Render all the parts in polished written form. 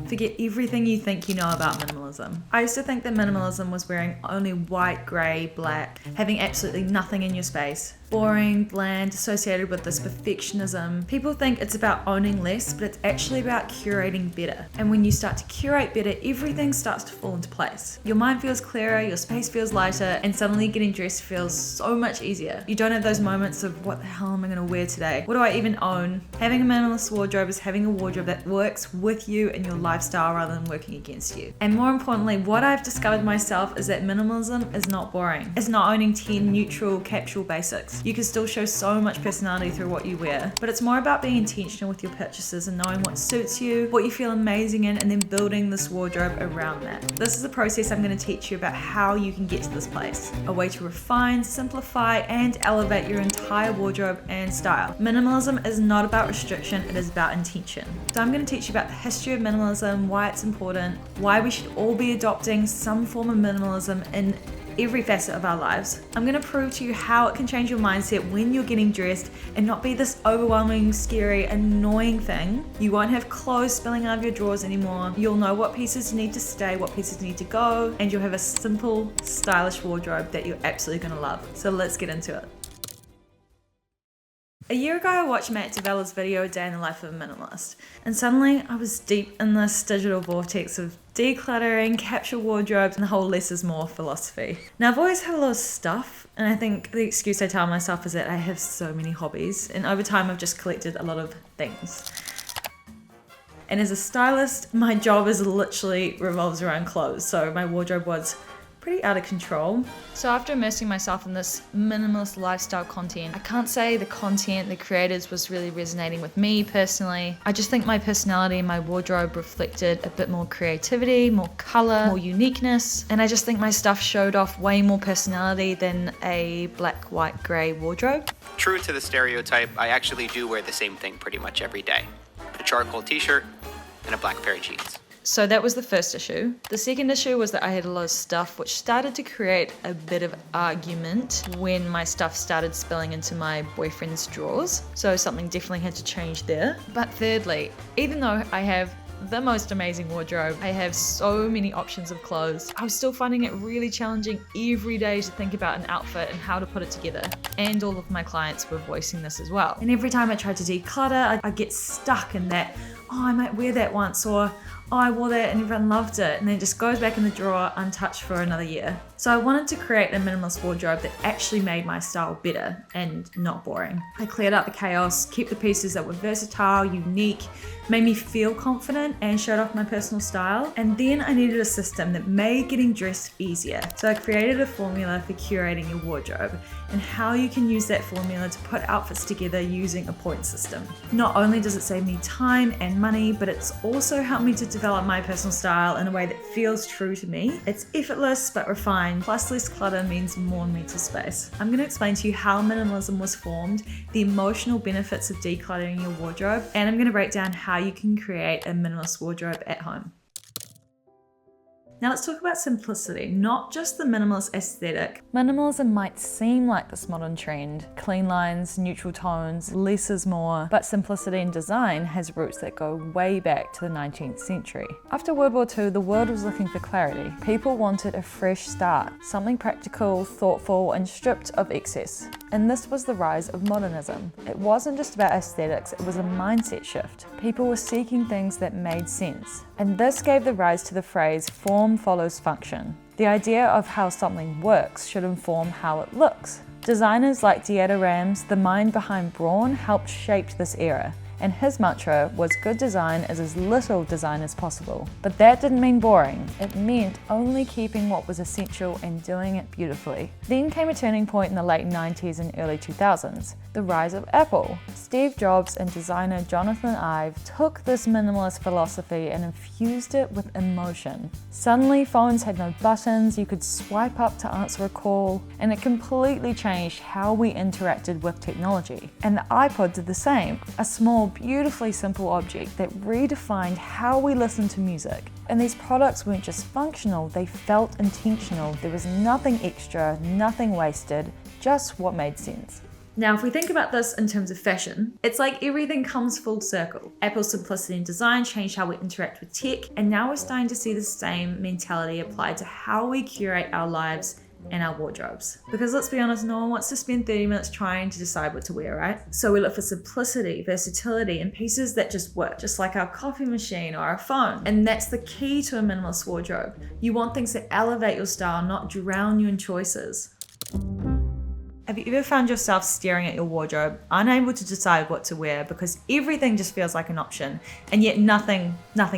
Forget everything you think you know about minimalism. I used to think that minimalism was wearing only white, grey, black, having absolutely nothing in your space. Boring, bland, associated with this perfectionism. People think it's about owning less, but it's actually about curating better. And when you start to curate better, everything starts to fall into place. Your mind feels clearer, your space feels lighter, and suddenly getting dressed feels so much easier. You don't have those moments of, what the hell am I gonna wear today? What do I even own? Having a minimalist wardrobe is having a wardrobe that works with you and your lifestyle rather than working against you. And more importantly, what I've discovered myself is that minimalism is not boring. It's not owning 10 neutral, capsule basics. You can still show so much personality through what you wear, but it's more about being intentional with your purchases and knowing what suits you, what you feel amazing in, and then building this wardrobe around that. This is a process I'm going to teach you about how you can get to this place. A way to refine, simplify, and elevate your entire wardrobe and style. Minimalism is not about restriction, it is about intention. So I'm going to teach you about the history of minimalism, why it's important, why we should all be adopting some form of minimalism in every facet of our lives. I'm going to prove to you how it can change your mindset when you're getting dressed and not be this overwhelming, scary, annoying thing. You won't have clothes spilling out of your drawers anymore. You'll know what pieces need to stay, what pieces need to go, and you'll have a simple, stylish wardrobe that you're absolutely going to love. So let's get into it. A year ago, I watched Matt D'Avella's video, A Day in the Life of a Minimalist, and suddenly I was deep in this digital vortex of decluttering, capsule wardrobes, and the whole less is more philosophy. Now, I've always had a lot of stuff, and I think the excuse I tell myself is that I have so many hobbies, and over time I've just collected a lot of things. And as a stylist, my job is literally revolves around clothes, so my wardrobe was pretty out of control. So after immersing myself in this minimalist lifestyle content, I can't say the content, the creators was really resonating with me personally. I just think my personality and my wardrobe reflected a bit more creativity, more color, more uniqueness, and I just think my stuff showed off way more personality than a black, white, grey wardrobe. True to the stereotype, I actually do wear the same thing pretty much every day. A charcoal t-shirt and a black pair of jeans. So that was the first issue. The second issue was that I had a lot of stuff, which started to create a bit of argument when my stuff started spilling into my boyfriend's drawers. So something definitely had to change there. But thirdly, even though I have the most amazing wardrobe, I have so many options of clothes, I was still finding it really challenging every day to think about an outfit and how to put it together. And all of my clients were voicing this as well. And every time I tried to declutter, I get stuck in that, oh, I might wear that once, or oh, I wore that and everyone loved it, and then it just goes back in the drawer untouched for another year. So I wanted to create a minimalist wardrobe that actually made my style better and not boring. I cleared out the chaos, kept the pieces that were versatile, unique, made me feel confident, and showed off my personal style. And then I needed a system that made getting dressed easier. So I created a formula for curating your wardrobe and how you can use that formula to put outfits together using a point system. Not only does it save me time and money, but it's also helped me to develop my personal style in a way that feels true to me. It's effortless but refined, plus less clutter means more mental space. I'm going to explain to you how minimalism was formed, the emotional benefits of decluttering your wardrobe, and I'm going to break down how you can create a minimalist wardrobe at home. Now let's talk about simplicity, not just the minimalist aesthetic. Minimalism might seem like this modern trend, clean lines, neutral tones, less is more, but simplicity in design has roots that go way back to the 19th century. After World War II, the world was looking for clarity. People wanted a fresh start, something practical, thoughtful, and stripped of excess. And this was the rise of modernism. It wasn't just about aesthetics, it was a mindset shift. People were seeking things that made sense. And this gave the rise to the phrase form follows function. The idea of how something works should inform how it looks. Designers like Dieter Rams, the mind behind Braun, helped shape this era. And his mantra was good design is as little design as possible. But that didn't mean boring. It meant only keeping what was essential and doing it beautifully. Then came a turning point in the late 90s and early 2000s, the rise of Apple. Steve Jobs and designer Jonathan Ive took this minimalist philosophy and infused it with emotion. Suddenly phones had no buttons, you could swipe up to answer a call, and it completely changed how we interacted with technology. And the iPod did the same, a small, beautifully simple object that redefined how we listen to music. And these products weren't just functional, they felt intentional. There was nothing extra, nothing wasted, just what made sense. Now, if we think about this in terms of fashion, it's like everything comes full circle. Apple's simplicity in design changed how we interact with tech, and now we're starting to see the same mentality applied to how we curate our lives and our wardrobes. Because let's be honest, no one wants to spend 30 minutes trying to decide what to wear, right? So we look for simplicity, versatility, and pieces that just work, just like our coffee machine or our phone. And that's the key to a minimalist wardrobe. You want things that elevate your style, not drown you in choices. Have you ever found yourself staring at your wardrobe, unable to decide what to wear because everything just feels like an option, and yet nothing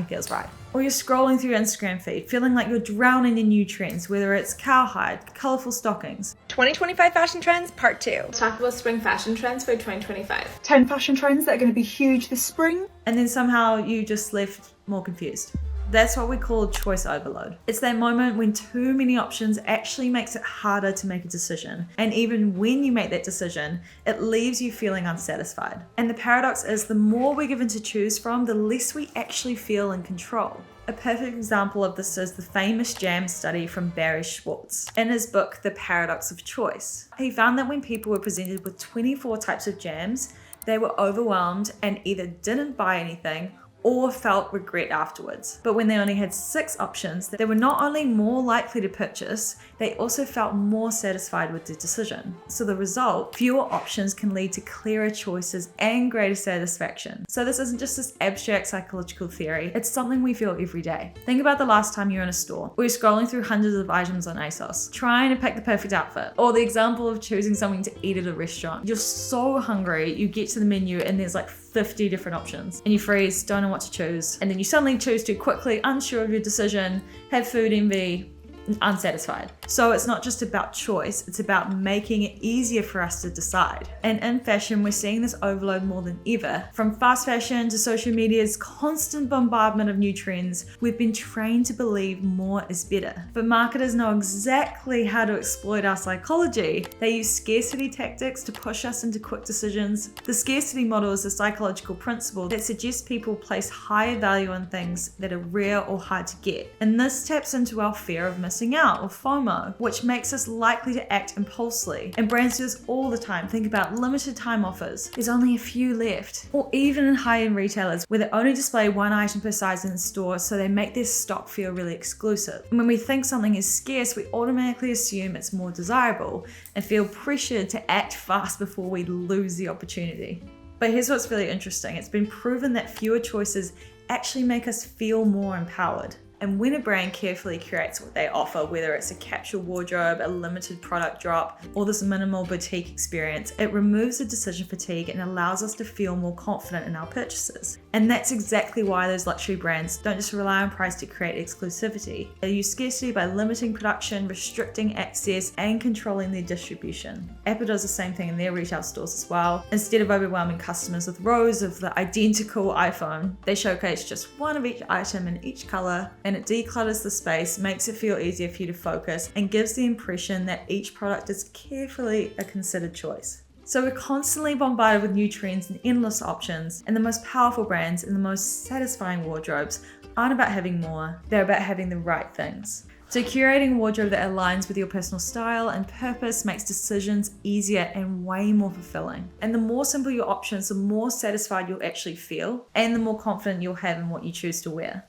feels right? Or you're scrolling through your Instagram feed, feeling like you're drowning in new trends, whether it's cowhide, colourful stockings. 2025 fashion trends, part 2. Talk about spring fashion trends for 2025. 10 fashion trends that are going to be huge this spring. And then somehow you just left more confused. That's what we call choice overload. It's that moment when too many options actually makes it harder to make a decision. And even when you make that decision, it leaves you feeling unsatisfied. And the paradox is the more we're given to choose from, the less we actually feel in control. A perfect example of this is the famous jam study from Barry Schwartz. In his book, The Paradox of Choice, he found that when people were presented with 24 types of jams, they were overwhelmed and either didn't buy anything or felt regret afterwards. But when they only had 6 options, they were not only more likely to purchase, they also felt more satisfied with the decision. So the result, fewer options can lead to clearer choices and greater satisfaction. So this isn't just this abstract psychological theory, it's something we feel every day. Think about the last time you're in a store, or you're scrolling through hundreds of items on ASOS, trying to pick the perfect outfit, or the example of choosing something to eat at a restaurant. You're so hungry, you get to the menu and there's like 50 different options, and you freeze, don't know what to choose, and then you suddenly choose too quickly, unsure of your decision, have food envy, unsatisfied. So it's not just about choice, it's about making it easier for us to decide. And in fashion, we're seeing this overload more than ever. From fast fashion to social media's constant bombardment of new trends, we've been trained to believe more is better. But marketers know exactly how to exploit our psychology. They use scarcity tactics to push us into quick decisions. The scarcity model is a psychological principle that suggests people place higher value on things that are rare or hard to get. And this taps into our fear of missing out, or FOMO, which makes us likely to act impulsively. And brands do this all the time. Think about limited time offers. There's only a few left. Or even in high-end retailers where they only display one item per size in the store, so they make their stock feel really exclusive. And when we think something is scarce, we automatically assume it's more desirable and feel pressured to act fast before we lose the opportunity. But here's what's really interesting. It's been proven that fewer choices actually make us feel more empowered. And when a brand carefully curates what they offer, whether it's a capsule wardrobe, a limited product drop, or this minimal boutique experience, it removes the decision fatigue and allows us to feel more confident in our purchases. And that's exactly why those luxury brands don't just rely on price to create exclusivity. They use scarcity by limiting production, restricting access, and controlling their distribution. Apple does the same thing in their retail stores as well. Instead of overwhelming customers with rows of the identical iPhone, they showcase just one of each item in each color, and it declutters the space, makes it feel easier for you to focus, and gives the impression that each product is carefully a considered choice. So we're constantly bombarded with new trends and endless options, and the most powerful brands and the most satisfying wardrobes aren't about having more, they're about having the right things. So curating a wardrobe that aligns with your personal style and purpose makes decisions easier and way more fulfilling. And the more simple your options, the more satisfied you'll actually feel, and the more confident you'll have in what you choose to wear.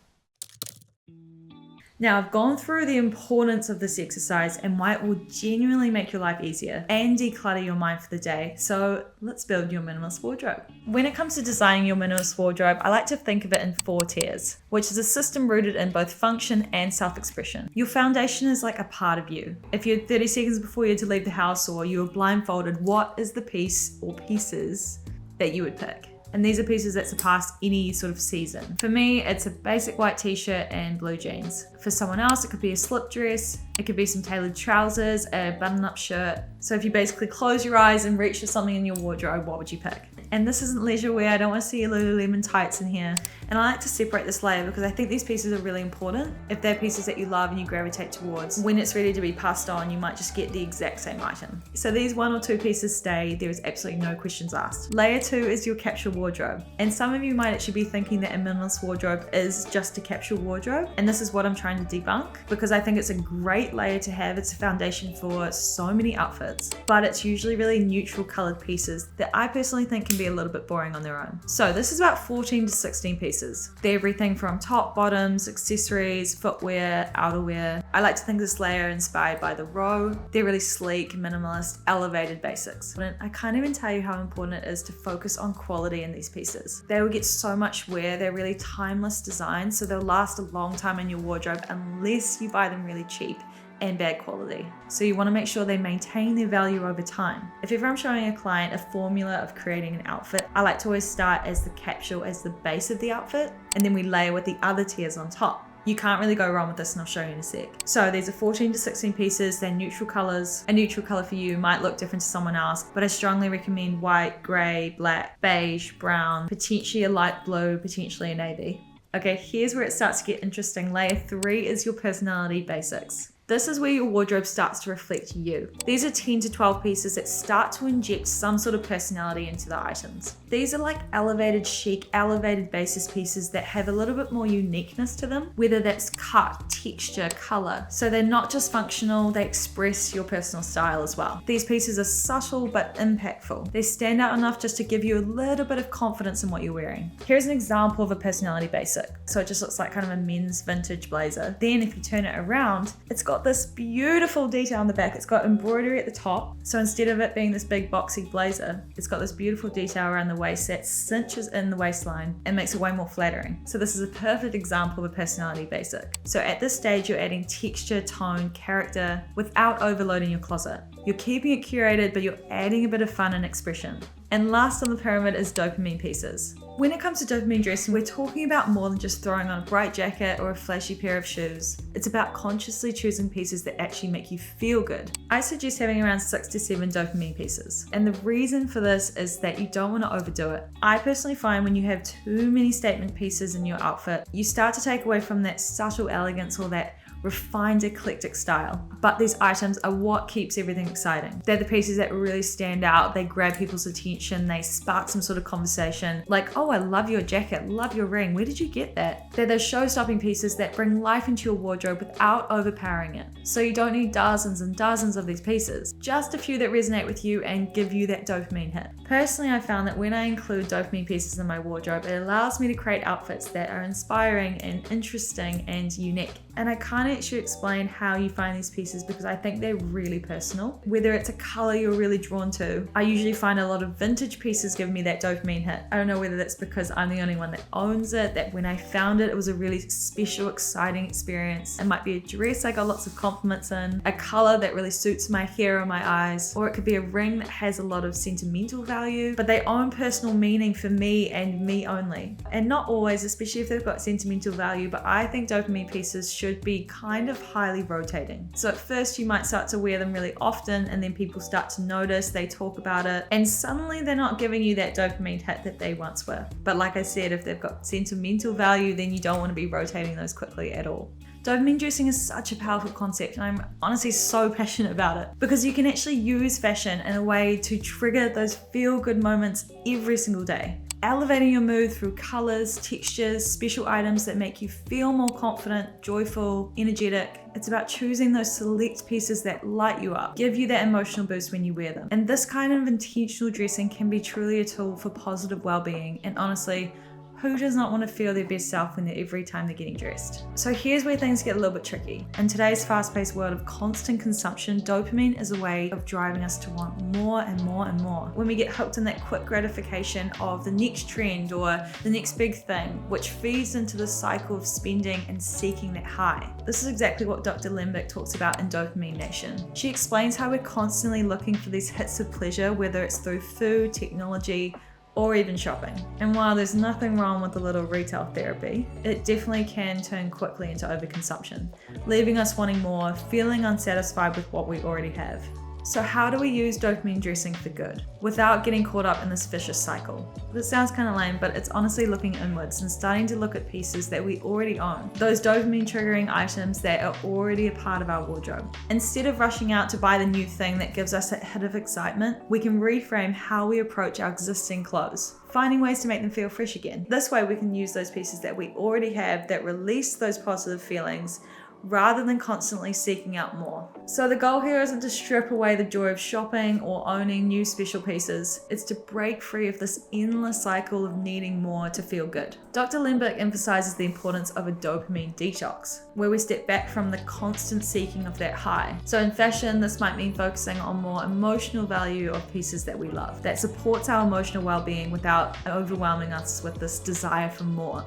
Now, I've gone through the importance of this exercise and why it will genuinely make your life easier and declutter your mind for the day. So let's build your minimalist wardrobe. When it comes to designing your minimalist wardrobe, I like to think of it in 4 tiers, which is a system rooted in both function and self-expression. Your foundation is like a part of you. If you're 30 seconds before you had to leave the house or you were blindfolded, what is the piece or pieces that you would pick? And these are pieces that surpass any sort of season. For me, it's a basic white t-shirt and blue jeans. For someone else, it could be a slip dress, it could be some tailored trousers, a button-up shirt. So if you basically close your eyes and reach for something in your wardrobe, what would you pick? And this isn't leisure wear, I don't want to see your Lululemon tights in here. And I like to separate this layer because I think these pieces are really important. If they're pieces that you love and you gravitate towards, when it's ready to be passed on, you might just get the exact same item. So these 1 or 2 pieces stay, there is absolutely no questions asked. Layer 2 is your capsule wardrobe. And some of you might actually be thinking that a minimalist wardrobe is just a capsule wardrobe. And this is what I'm trying to debunk, because I think it's a great layer to have. It's a foundation for so many outfits, but it's usually really neutral colored pieces that I personally think can be a little bit boring on their own. So this is about 14 to 16 pieces. They're everything from top, bottoms, accessories, footwear, outerwear. I like to think this layer inspired by the row. They're really sleek, minimalist, elevated basics. And I can't even tell you how important it is to focus on quality in these pieces. They will get so much wear. They're really timeless designs, so they'll last a long time in your wardrobe unless you buy them really cheap and bad quality. So you want to make sure they maintain their value over time. If ever I'm showing a client a formula of creating an outfit, I like to always start as the capsule, as the base of the outfit, and then we layer with the other tiers on top. You can't really go wrong with this, and I'll show you in a sec. So these are 14 to 16 pieces. They're neutral colors. A neutral color for you might look different to someone else, but I strongly recommend white, gray, black, beige, brown, potentially a light blue, potentially a navy. Okay, here's where it starts to get interesting. Layer 3 is your personality basics. This is where your wardrobe starts to reflect you. These are 10 to 12 pieces that start to inject some sort of personality into the items. These are like elevated chic, elevated basis pieces that have a little bit more uniqueness to them, whether that's cut, texture, color. So they're not just functional, they express your personal style as well. These pieces are subtle but impactful. They stand out enough just to give you a little bit of confidence in what you're wearing. Here's an example of a personality basic. So it just looks like kind of a men's vintage blazer. Then if you turn it around, it's got this beautiful detail on the back. It's got embroidery at the top. So instead of it being this big boxy blazer, it's got this beautiful detail around the waist that cinches in the waistline and makes it way more flattering. So this is a perfect example of a personality basic. So at this stage, you're adding texture, tone, character without overloading your closet. You're keeping it curated, but you're adding a bit of fun and expression. And last on the pyramid is dopamine pieces. When it comes to dopamine dressing, we're talking about more than just throwing on a bright jacket or a flashy pair of shoes. It's about consciously choosing pieces that actually make you feel good. I suggest having around 6 to 7 dopamine pieces. And the reason for this is that you don't want to overdo it. I personally find when you have too many statement pieces in your outfit, you start to take away from that subtle elegance or that refined eclectic style. But these items are what keeps everything exciting. They're the pieces that really stand out. They grab people's attention. They spark some sort of conversation like, oh, I love your jacket, love your ring, where did you get that? They're those show-stopping pieces that bring life into your wardrobe without overpowering it. So you don't need dozens and dozens of these pieces, just a few that resonate with you and give you that dopamine hit. Personally, I found that when I include dopamine pieces in my wardrobe, it allows me to create outfits that are inspiring and interesting and unique. And I can't actually explain how you find these pieces because I think they're really personal. Whether it's a color you're really drawn to, I usually find a lot of vintage pieces give me that dopamine hit. I don't know whether that's because I'm the only one that owns it, that when I found it, it was a really special, exciting experience. It might be a dress I got lots of compliments in, a color that really suits my hair or my eyes, or it could be a ring that has a lot of sentimental value, but they own personal meaning for me and me only. And not always, especially if they've got sentimental value, but I think dopamine pieces should be kind of highly rotating. So at first you might start to wear them really often and then people start to notice, they talk about it, and suddenly they're not giving you that dopamine hit that they once were. But like I said, if they've got sentimental value, then you don't want to be rotating those quickly at all. Dopamine dressing is such a powerful concept and I'm honestly so passionate about it because you can actually use fashion in a way to trigger those feel-good moments every single day. Elevating your mood through colors, textures, special items that make you feel more confident, joyful, energetic. It's about choosing those select pieces that light you up, give you that emotional boost when you wear them. And this kind of intentional dressing can be truly a tool for positive well-being. And honestly, who does not want to feel their best self every time they're getting dressed? So here's where things get a little bit tricky. In today's fast-paced world of constant consumption, dopamine is a way of driving us to want more and more and more. When we get hooked in that quick gratification of the next trend or the next big thing, which feeds into the cycle of spending and seeking that high. This is exactly what Dr. Lembeck talks about in Dopamine Nation. She explains how we're constantly looking for these hits of pleasure, whether it's through food, technology, or even shopping. And while there's nothing wrong with a little retail therapy, it definitely can turn quickly into overconsumption, leaving us wanting more, feeling unsatisfied with what we already have. So how do we use dopamine dressing for good without getting caught up in this vicious cycle? This sounds kind of lame, but it's honestly looking inwards and starting to look at pieces that we already own. Those dopamine triggering items that are already a part of our wardrobe. Instead of rushing out to buy the new thing that gives us that hit of excitement, we can reframe how we approach our existing clothes, finding ways to make them feel fresh again. This way we can use those pieces that we already have that release those positive feelings rather than constantly seeking out more. So the goal here isn't to strip away the joy of shopping or owning new special pieces. It's to break free of this endless cycle of needing more to feel good. Dr. Lemberg emphasizes the importance of a dopamine detox, where we step back from the constant seeking of that high. So in fashion, this might mean focusing on more emotional value of pieces that we love, that supports our emotional well-being without overwhelming us with this desire for more.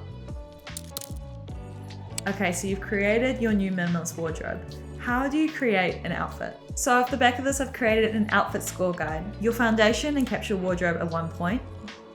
Okay, so you've created your new minimalist wardrobe. How do you create an outfit? So off the back of this, I've created an outfit score guide. Your foundation and capsule wardrobe are 1 point.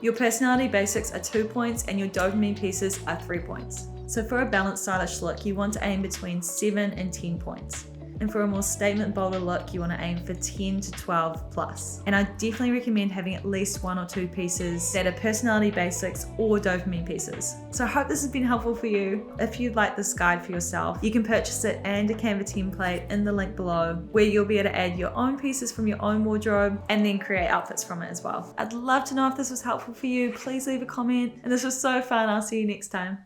Your personality basics are 2 points and your dopamine pieces are 3 points. So for a balanced stylish look, you want to aim between 7 and 10 points. And for a more statement bolder look, you want to aim for 10 to 12 plus. And I definitely recommend having at least 1 or 2 pieces that are personality basics or dopamine pieces. So I hope this has been helpful for you. If you'd like this guide for yourself, you can purchase it and a Canva template in the link below, where you'll be able to add your own pieces from your own wardrobe and then create outfits from it as well. I'd love to know if this was helpful for you. Please leave a comment. And this was so fun. I'll see you next time.